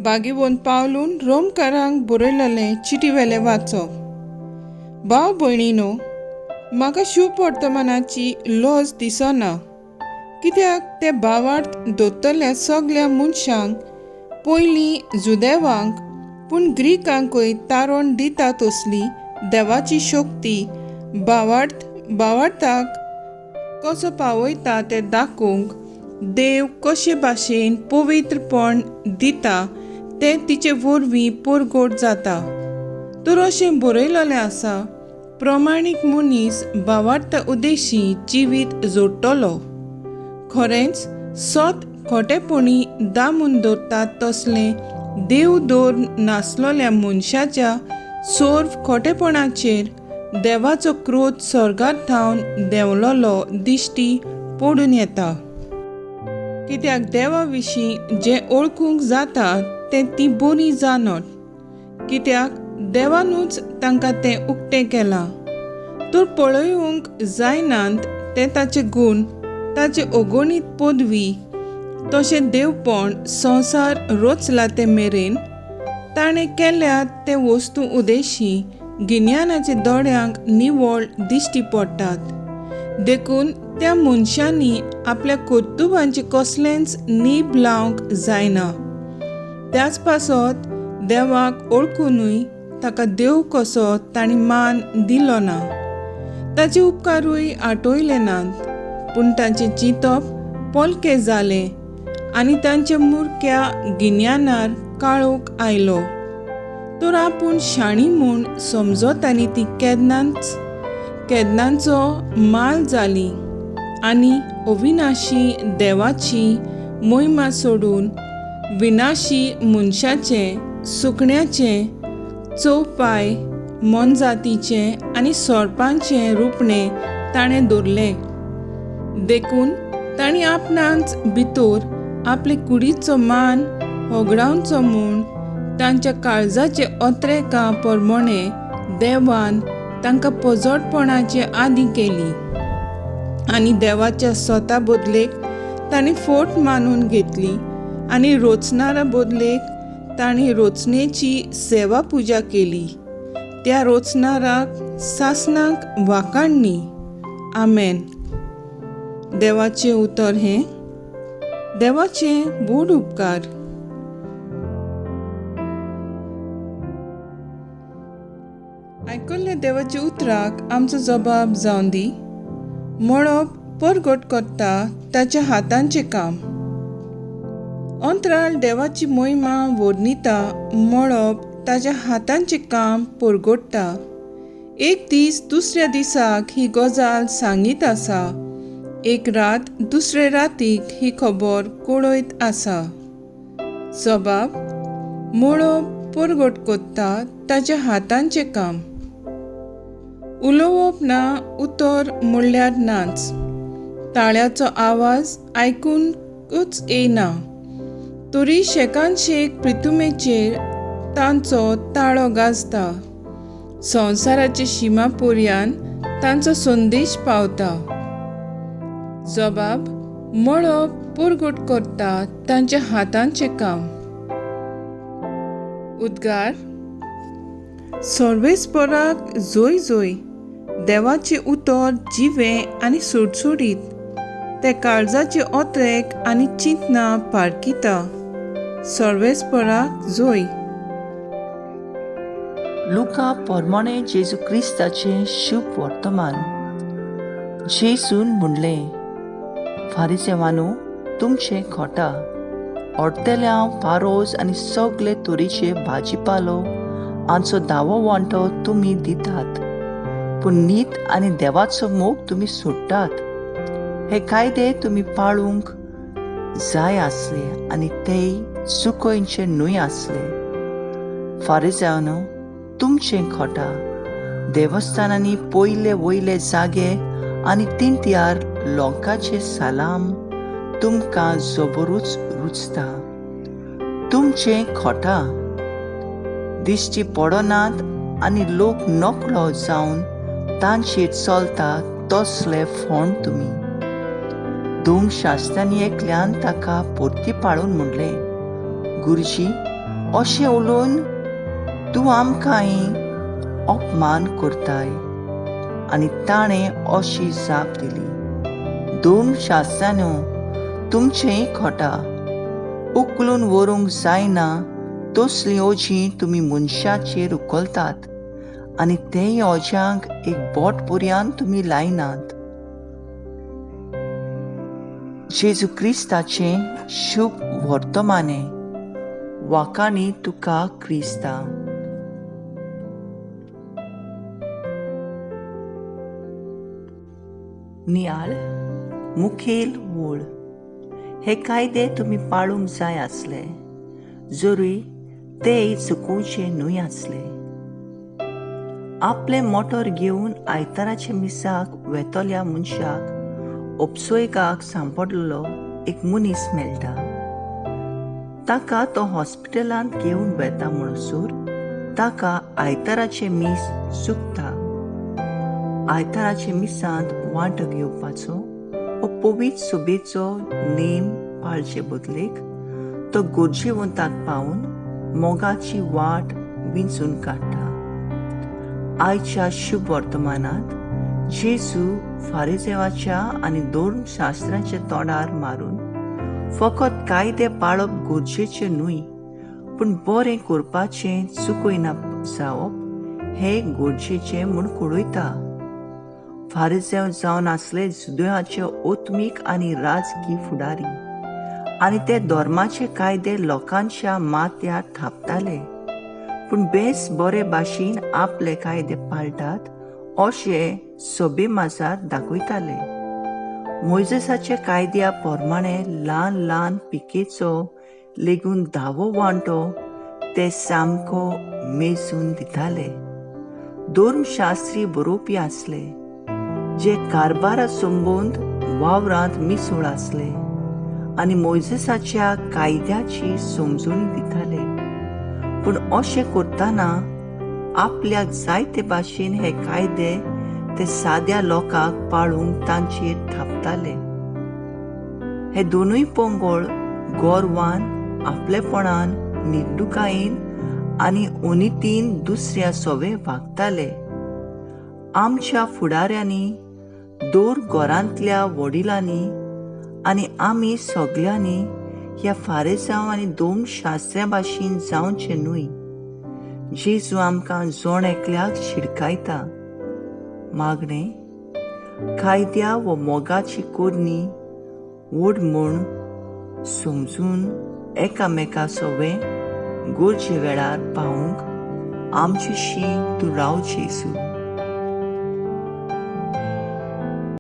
बागेवन पावलून रोमकारांक बरयलेलें चिटीवेलें वाचप. भाव भयणीनो, म्हाका शुभ वर्तमानाची लज दिसना, कित्याक ते भावार्थ दोत्तल्या सगळ्या मनशांक, पयलीं जुदेवांक पूण ग्रीकांकूय तारण दिता तसली देवाची शक्ती भावार्थाक कसो पावयता तें दाखोवंक देव कशे भाशेन पवित्रपण दिता तें तिचे वरवीं परगट जाता. तर अशें बरयलेलें आसा, प्रमाणीक मनीस भावार्थ उद्देशी जिवीत जोडटलो. खरेंच सत खोटेपणी दामून दवरतात तसलें देव दवर नासलोल्या मनशाच्या सोर्व खोटेपणाचेर देवाचो क्रोध स्वर्गांत थावन देंवलोलो दिश्टी पडून येता. कित्याक देवा विशीं जें ओळखूंक जाता तें ती बरी जानत, कित्याक देवानूच तांकां तें उक्तें केलां. तर पळोवंक जायनात ते ताचे गूण, ताचे अगणीत पदवी, तशें देवपण संवसार रचला ते मेरेन ताणें केल्या ते वस्तू उद्देशी गिन्यानाचे दोळ्यांक निवळ दिश्टी पडटात. देखून त्या मनशांनी आपल्या कर्तुबांचे कसलेंच नीब लावंक जायना. त्याच पासत देवाक ओळखूनय ताका देव कसो तांणी मान दिलो ना. ताचे उपकारूय आटोयले नात, पूण तांचें चिंतप पलकें जालें आनी तांच्या मुर्ख्या गिन्यानार काळोख आयलो. तर आपूण शाणी म्हूण समजत आनी ती केदनांचो माल जाली आनी अविनाशी देवाची मोहिमा सोडून विनाशी मनशाचे, सुकण्याचे, चौपाय, मनजातीचे आनी सोरपांचे रुपणे ताणें दवरले. देखून तांणी आपणाच भितर आपले कुडीचो मान होगडावचो म्हूण तांच्या काळजाचे अत्रेका प्रमाणे देवान तांकां पजडपणाची आदी केली आनी देवाच्या स्वता बदलेक तांणी फोट मानून घेतली आनी रोचणारा बदलेक तांणी रोचणेची सेवा पुजा केली. त्या रोचणाराक सासणाक वाखाणली. आमेन. देवाचें उतर हें. देवाचे बोड उपकार. आयकल्ल्या देवाच्या उतराक आमचो जबाब जावन दी. मळप परगट करता ताच्या हातांचें काम. अंतराळ देवाची मोहिमा वर्णिता मळप ताच्या हातांचें काम परगडटा. एक दीस दुसऱ्या दिसाक ही गजाल सांगीत आसा. एक रात दुसरे रातीक ही खबर कळयत आसा. जबाब: मळप परगट करता ताच्या हातांचें काम. उलोवप ना उतर म्हणल्यार नाच. ताळ्याचो आवाज आयकूंकच येना, तरी शेकान शेक प्रितुमेचेर तांचो ताळो गाजता. संवसाराच्या शिमा पर्यान तांचो संदेश पावता. जबाब: मळप परगट करता तांच्या हातांचें काम. उद्गार: सर्वेस्पराक जोय जोय. देवाचें उतर जिवें आनी सुटसुटीत. ते काळजाचे ओत्रेक आनी चिंतना पारखिता. सर्वेस्पराक जोय. लुका पोरमोणे जेजू क्रिस्ताचें शुभ वर्तमान. जेजून म्हणलें, फारिसेवांनो, तुमचें खोटा. ओडतेल्यां पारोस आनी सगळे तोरीचे भाजीपालो हांचो दावो वांटो तुमी दितात, पूण नीत आनी देवाचो मोग तुमी सोडटात. हे कायदे तुमी पाळूंक जाय आसले आनी तेय चुकोवचे न्हय आसले. फारिसेवांनो, तुमचें खोटा. देवस्थानांनी पयले वयले जागे आनी तिंत्यार लोकांचे सालाम तुमकां जबरूच रुचता. तुमचें खोटा. दिश्टी पडनात आनी लोक नकळो जावन तांचेर चलता तसले फोण तुमी. दोन शास्त्रांनी एकल्यान ताका परती पाळून म्हणलें, गुरुजी, अशें उलोवन तूं आमकांय अपमान करताय. आनी ताणें अशी जाप दिली, धर्मशास्त्रांनो, तुमचेंय खोटा. उखलून व्हरूंक जायना तसलीं ओजीं तुमी मनशाचेर उखलतात आनी तेय ओज्यांक एक बोट पर्यंत तुमी लायनात. जेजू क्रिस्ताचें शुभ वर्तमाने. वाकाणी तुका क्रिस्ता. नियाळ मुखेल वळ. हे कायदे तुमी पाळूंक जाय आसले, जरी तेय चुकोवचे न्हय आसले. आपले मोटोर घेवन आयताराचे मिसाक वेतोल्या मनशाक उपसोयकाक सांपडलेलो एक मनीस मेळटा. ताका तो हॉस्पिटलांत घेवन वेता म्हणसर ताका आयताराचे मीस चुकता. आयताराचे मिसांत वांटो घेवपाचो हो पवित्र सुबेचो नेम पाळचे बदलेक तो गरजेवंताक पावून मोगाची वाट विंचून काडटा. आयच्या शुभ वर्तमानांत जेजू फारिसेवाच्या आनी धर्मशास्त्राच्या तोंडार मारून फकत कायदे पाळप गरजेचें न्हय, पूण बरें करपाचें चुकयना जावप हें गरजेचें म्हूण कळयता. फारिसेव जावन आसले जुदयाचे ओत्मीक आनी राजकी फुडारी, आनी ते धर्माचे कायदे लोकांच्या माथ्यार थापताले. पूण बेस बरे भाशेन आपले कायदे पाळटात अशें सभे माजार दाखयताले. मोइजेसाचे कायद्या प्रमाणे ल्हान ल्हान पिकेचो लेगून धावो वांटो ते सामको मेजून दिताले. धर्मशास्त्री बरोवपी आसले, जे कारबारा संबंद वावरांत मिसळ आसले आनी मोइजेसाच्या कायद्याची समजूण दिताले. पूण अशें करतना आपल्याक जाय ते भाशेन हे कायदे ते साद्या लोकांक पाळूंक तांचेर थापताले. हे दोनूय पंगड गोरवान, आपलेपणान, निर्डुकायेन आनी अनितीन दुसऱ्या सोवे वागताले. आमच्या फुडाऱ्यांनी, दोर घरांतल्या वडिलांनी आनी आमी सगळ्यांनी ह्या फारिसांव आनी धर्मशास्त्र्यां भाशेन जावचें न्हय. जेजू आमकां जोण एकल्याक शिडकायता. मागणें, कायद्या व मोगाची कोरणी व्हड म्हूण समजून एकामेका सोवे गरजे वेळार पावूंक आमचेशी तूं राव जेजू.